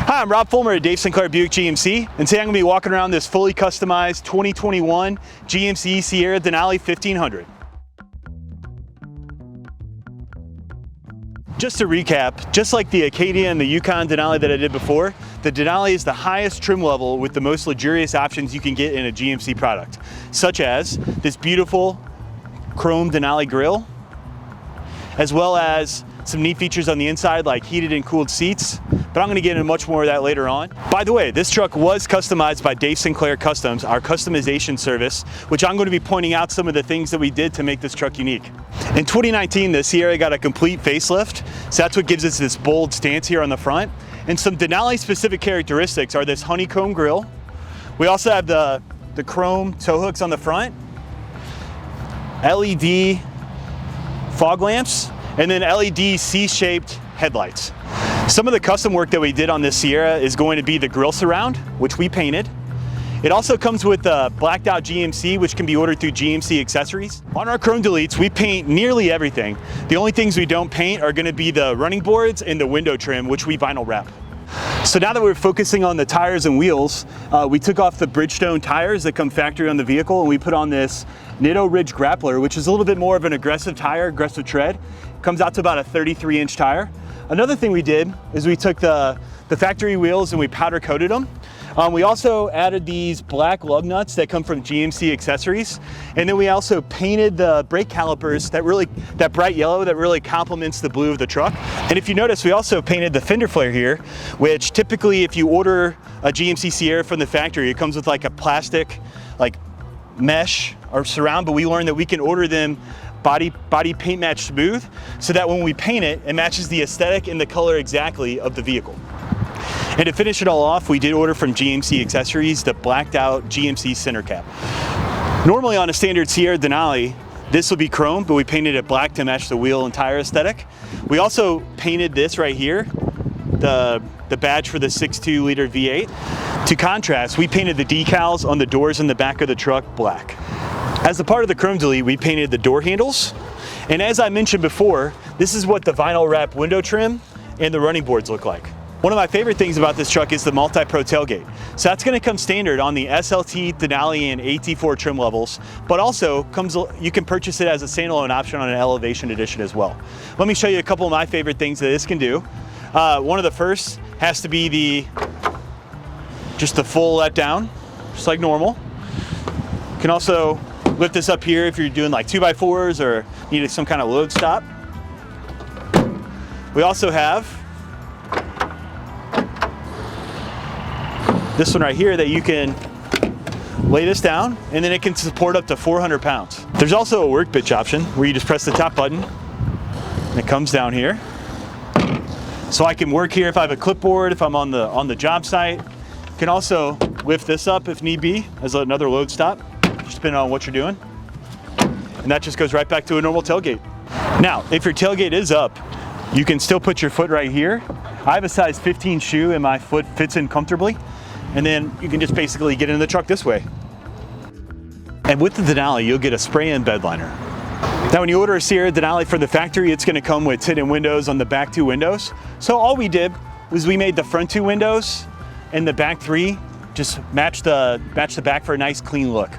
Hi, I'm Rob Fulmer at Dave Sinclair Buick-GMC, and today I'm going to be walking around this fully customized 2021 GMC Sierra Denali 1500. Just to recap, just like the Acadia and the Yukon Denali that I did before, the Denali is the highest trim level with the most luxurious options you can get in a GMC product, such as this beautiful chrome Denali grille, as well as some neat features on the inside like heated and cooled seats, but I'm going to get into much more of that later on. By the way, this truck was customized by Dave Sinclair Customs, our customization service, which I'm going to be pointing out some of the things that we did to make this truck unique. In 2019, the Sierra got a complete facelift, so that's what gives us this bold stance here on the front. And some Denali specific characteristics are this honeycomb grille. We also have the chrome tow hooks on the front, LED fog lamps, and then LED C-shaped headlights. Some of the custom work that we did on this Sierra is going to be the grille surround, which we painted. It also comes with the blacked out GMC, which can be ordered through GMC Accessories. On our chrome deletes, we paint nearly everything. The only things we don't paint are going to be the running boards and the window trim, which we vinyl wrap. So now that we're focusing on the tires and wheels, we took off the Bridgestone tires that come factory on the vehicle, and we put on this Nitto Ridge Grappler, which is a little bit more of an aggressive tire, aggressive tread. Comes out to about a 33-inch tire. Another thing we did is we took the factory wheels and we powder coated them. We also added these black lug nuts that come from GMC Accessories. And then we also painted the brake calipers, that bright yellow that really complements the blue of the truck. And if you notice, we also painted the fender flare here, which typically if you order a GMC Sierra from the factory, it comes with like a plastic like mesh or surround, but we learned that we can order them body paint match smooth, so that when we paint it, it matches the aesthetic and the color exactly of the vehicle. And to finish it all off, we did order from GMC Accessories the blacked out GMC center cap. Normally on a standard Sierra Denali, this will be chrome, but we painted it black to match the wheel and tire aesthetic. We also painted this right here, the badge for the 6.2 liter V8. To contrast, we painted the decals on the doors in the back of the truck black. As a part of the chrome delete, we painted the door handles. And as I mentioned before, this is what the vinyl wrap window trim and the running boards look like. One of my favorite things about this truck is the MultiPro Tailgate. So that's going to come standard on the SLT, Denali, and AT4 trim levels, but also you can purchase it as a standalone option on an Elevation Edition as well. Let me show you a couple of my favorite things that this can do. One of the first has to be just the full let down, just like normal. You can also lift this up here if you're doing like 2x4s or need some kind of load stop. We also have this one right here that you can lay this down, and then it can support up to 400 pounds. There's also a workbench option where you just press the top button and it comes down here. So I can work here if I have a clipboard, if I'm on the job site. You can also lift this up if need be as another load stop, just depending on what you're doing. And that just goes right back to a normal tailgate. Now, if your tailgate is up, you can still put your foot right here. I have a size 15 shoe and my foot fits in comfortably. And then you can just basically get in the truck this way. And with the Denali, you'll get a spray-in bed liner. Now, when you order a Sierra Denali from the factory, it's gonna come with tinted windows on the back two windows. So all we did was we made the front two windows and the back three just match the back for a nice clean look.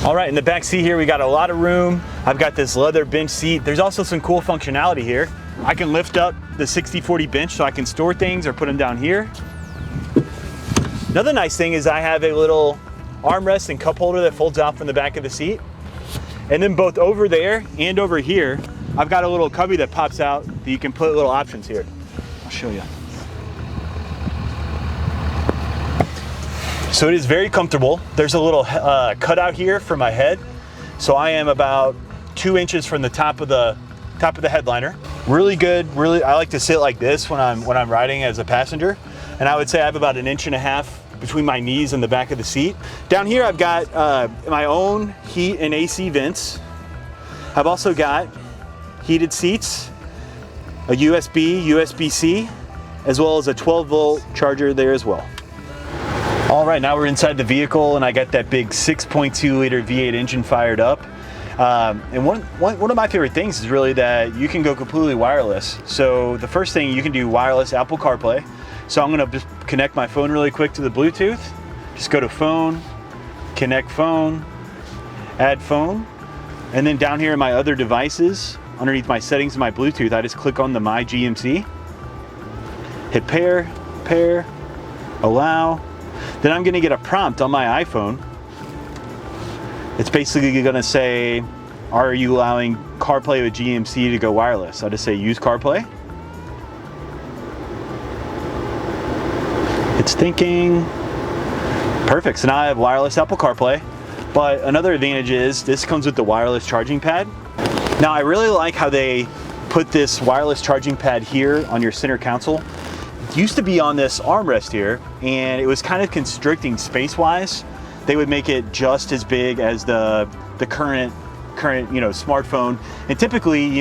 All right, in the back seat here, we got a lot of room. I've got this leather bench seat. There's also some cool functionality here. I can lift up the 60/40 bench so I can store things or put them down here. Another nice thing is I have a little armrest and cup holder that folds out from the back of the seat. And then both over there and over here, I've got a little cubby that pops out that you can put little options here. I'll show you. So it is very comfortable. There's a little cutout here for my head. So I am about 2 inches from the top of the headliner. Really good, I like to sit like this when I'm riding as a passenger. And I would say I have about 1.5 inches between my knees and the back of the seat. Down here I've got my own heat and AC vents. I've also got heated seats, a USB, USB-C, as well as a 12-volt charger there as well. All right, now we're inside the vehicle and I got that big 6.2 liter V8 engine fired up. And one of my favorite things is really that you can go completely wireless. So the first thing, you can do wireless Apple CarPlay. So I'm gonna just connect my phone really quick to the Bluetooth. Just go to phone, connect phone, add phone. And then down here in my other devices, underneath my settings and my Bluetooth, I just click on the My GMC. Hit pair, allow. Then I'm gonna get a prompt on my iPhone. It's basically gonna say, are you allowing CarPlay with GMC to go wireless? I just say use CarPlay. It's thinking. Perfect, so now I have wireless Apple CarPlay. But another advantage is this comes with the wireless charging pad. Now I really like how they put this wireless charging pad here on your center console. It used to be on this armrest here, and it was kind of constricting space-wise. They would make it just as big as the current smartphone. And typically,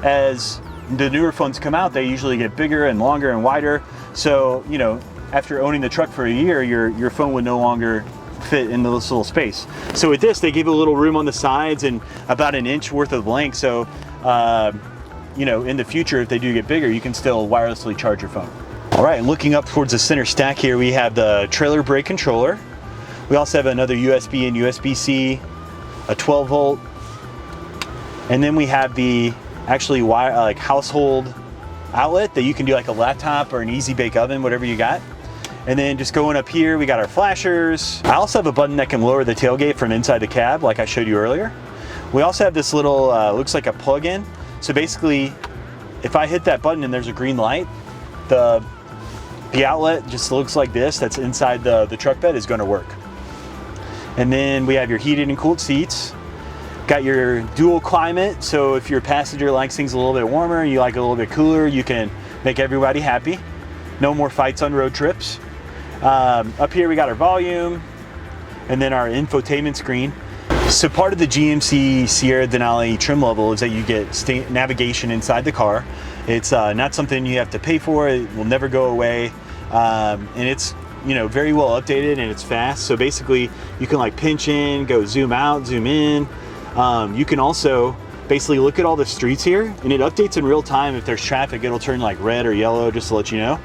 as the newer phones come out, they usually get bigger and longer and wider. So, after owning the truck for a year, your phone would no longer fit in this little space. So with this, they gave a little room on the sides and about an inch worth of length. So, in the future, if they do get bigger, you can still wirelessly charge your phone. All right, and looking up towards the center stack here, we have the trailer brake controller. We also have another USB and USB-C, a 12 volt, and then we have the actually household outlet that you can do like a laptop or an easy bake oven, whatever you got. And then just going up here, we got our flashers. I also have a button that can lower the tailgate from inside the cab, like I showed you earlier. We also have this little, looks like a plug-in. So basically, if I hit that button and there's a green light, the outlet just looks like this, that's inside the truck bed, is gonna work. And then we have your heated and cooled seats. Got your dual climate, so if your passenger likes things a little bit warmer, you like it a little bit cooler, you can make everybody happy. No more fights on road trips. Up here we got our volume, and then our infotainment screen. So part of the GMC Sierra Denali trim level is that you get navigation inside the car. It's not something you have to pay for, it will never go away. And it's very well updated and it's fast. So basically you can like pinch in, go zoom out, zoom in. You can also basically look at all the streets here, and it updates in real time. If there's traffic, it'll turn like red or yellow just to let you know.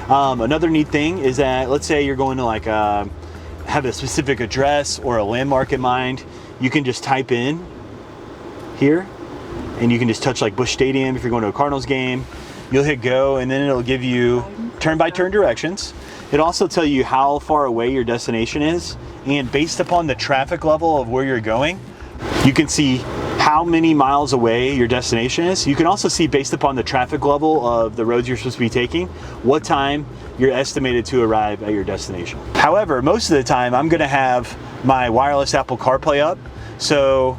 Another neat thing is that, let's say you're going to like have a specific address or a landmark in mind, you can just type in here, and you can just touch like Busch Stadium if you're going to a Cardinals game. You'll hit go, and then it'll give you turn-by-turn directions. It'll also tell you how far away your destination is, and based upon the traffic level of where you're going, you can see how many miles away your destination is. You can also see, based upon the traffic level of the roads you're supposed to be taking, what time you're estimated to arrive at your destination. However, most of the time I'm gonna have my wireless Apple CarPlay up. So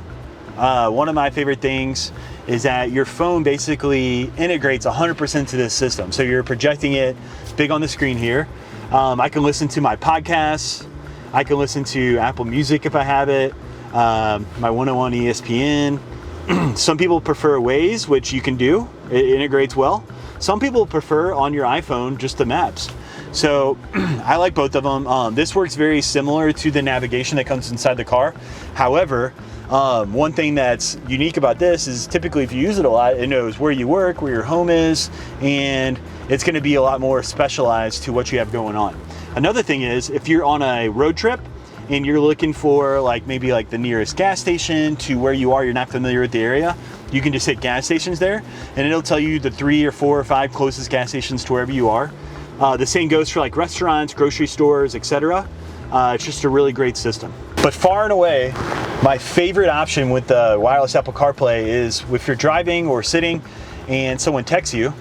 one of my favorite things is that your phone basically integrates 100% to this system. So you're projecting it big on the screen here. I can listen to my podcasts. I can listen to Apple Music if I have it. My 101 ESPN. Some people prefer Waze, which you can do. It integrates well. Some people prefer on your iPhone just the maps. So I like both of them. This works very similar to the navigation that comes inside the car. However, one thing that's unique about this is typically if you use it a lot, it knows where you work, where your home is, and it's going to be a lot more specialized to what you have going on. Another thing is, if you're on a road trip and you're looking for maybe the nearest gas station to where you are, you're not familiar with the area, you can just hit gas stations there, and it'll tell you the 3 or 4 or 5 closest gas stations to wherever you are. The same goes for restaurants, grocery stores, etc. It's just a really great system. But far and away, my favorite option with the wireless Apple CarPlay is if you're driving or sitting and someone texts you.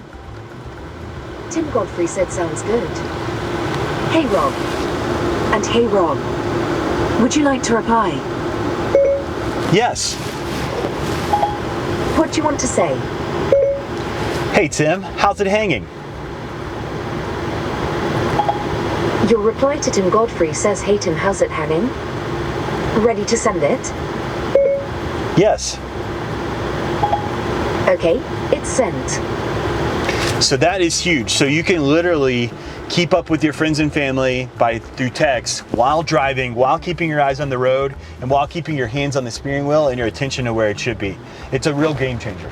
Tim Godfrey said sounds good. Hey Rob. And hey Rob. Would you like to reply? Yes. What do you want to say? Hey Tim, how's it hanging? Your reply to Tim Godfrey says, hey Tim, how's it hanging? Ready to send it? Yes. Okay, it's sent. So that is huge. So you can literally keep up with your friends and family through text while driving, while keeping your eyes on the road, and while keeping your hands on the steering wheel and your attention to where it should be. It's a real game changer.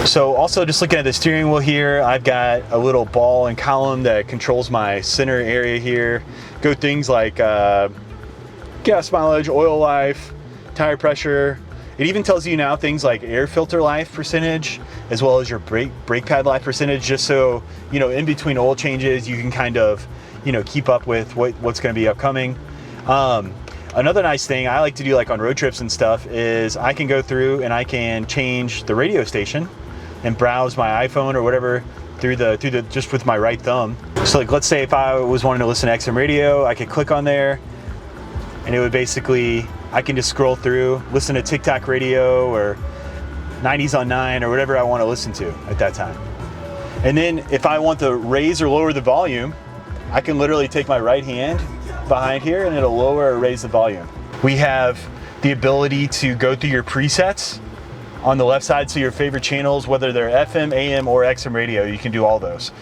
So also just looking at the steering wheel here, I've got a little ball and column that controls my center area here. Go things like gas mileage, oil life, tire pressure. It even tells you now things like air filter life percentage, as well as your brake pad life percentage, just so, you know, in between oil changes, you can kind of, you know, keep up with what's going to be upcoming. Another nice thing I like to do, like on road trips and stuff, is I can go through and I can change the radio station and browse my iPhone or whatever through the just with my right thumb. So like, let's say if I was wanting to listen to XM radio, I could click on there and it would basically, I can just scroll through, listen to TikTok radio or 90s on 9 or whatever I want to listen to at that time. And then if I want to raise or lower the volume, I can literally take my right hand behind here and it'll lower or raise the volume. We have the ability to go through your presets on the left side, so your favorite channels, whether they're FM, AM, or XM radio, you can do all those.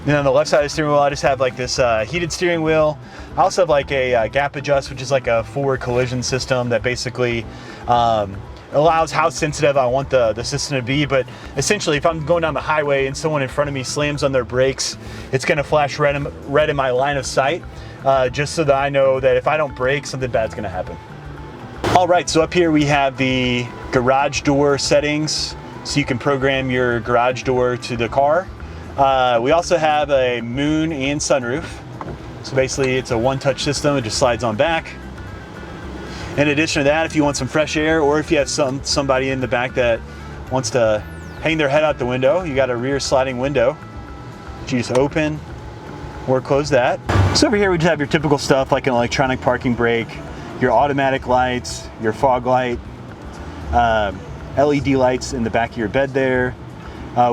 Then on the left side of the steering wheel, I just have like this heated steering wheel. I also have like a gap adjust, which is like a forward collision system that basically allows how sensitive I want the system to be. But essentially, if I'm going down the highway and someone in front of me slams on their brakes, it's gonna flash red in my line of sight, just so that I know that if I don't brake, something bad's gonna happen. All right, so up here we have the garage door settings, so you can program your garage door to the car. We also have a moon and sunroof. So basically it's a one-touch system, it just slides on back. In addition to that, if you want some fresh air, or if you have somebody in the back that wants to hang their head out the window, you got a rear sliding window. You just open or close that. So over here we just have your typical stuff like an electronic parking brake, your automatic lights, your fog light, LED lights in the back of your bed there.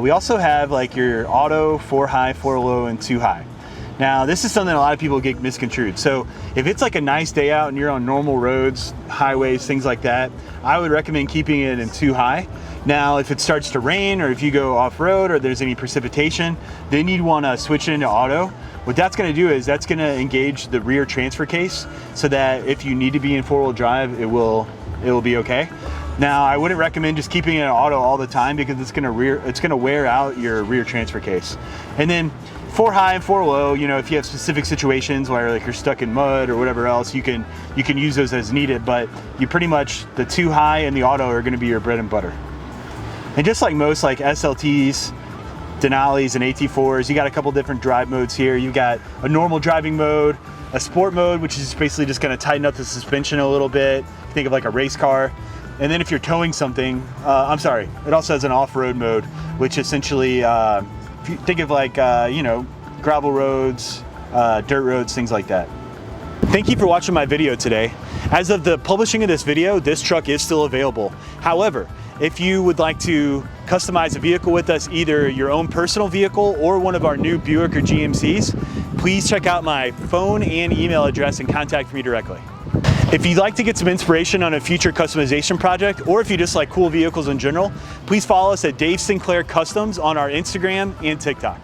We also have like your auto, 4 high, 4 low, and 2 high. Now this is something a lot of people get misconstrued. So if it's like a nice day out and you're on normal roads, highways, things like that, I would recommend keeping it in 2 high. Now if it starts to rain or if you go off-road or there's any precipitation, then you'd want to switch it into auto. What that's going to do is that's going to engage the rear transfer case so that if you need to be in 4-wheel drive, it will be okay. Now I wouldn't recommend just keeping it in auto all the time because it's going to wear out your rear transfer case. And then 4 high and 4 low, you know, if you have specific situations where like you're stuck in mud or whatever else, you can use those as needed, but you pretty much, the 2 high and the auto are going to be your bread and butter. And just like most like SLTs, Denalis and AT4s, you got a couple different drive modes here. You've got a normal driving mode, a sport mode, which is basically just going to tighten up the suspension a little bit. Think of like a race car. And then if you're towing something, it also has an off-road mode, which essentially, if you think of like, you know, gravel roads, dirt roads, things like that. Thank you for watching my video today. As of the publishing of this video, this truck is still available. However, if you would like to customize a vehicle with us, either your own personal vehicle or one of our new Buick or GMCs, please check out my phone and email address and contact me directly. If you'd like to get some inspiration on a future customization project, or if you just like cool vehicles in general, please follow us at Sinclair Customs on our Instagram and TikTok.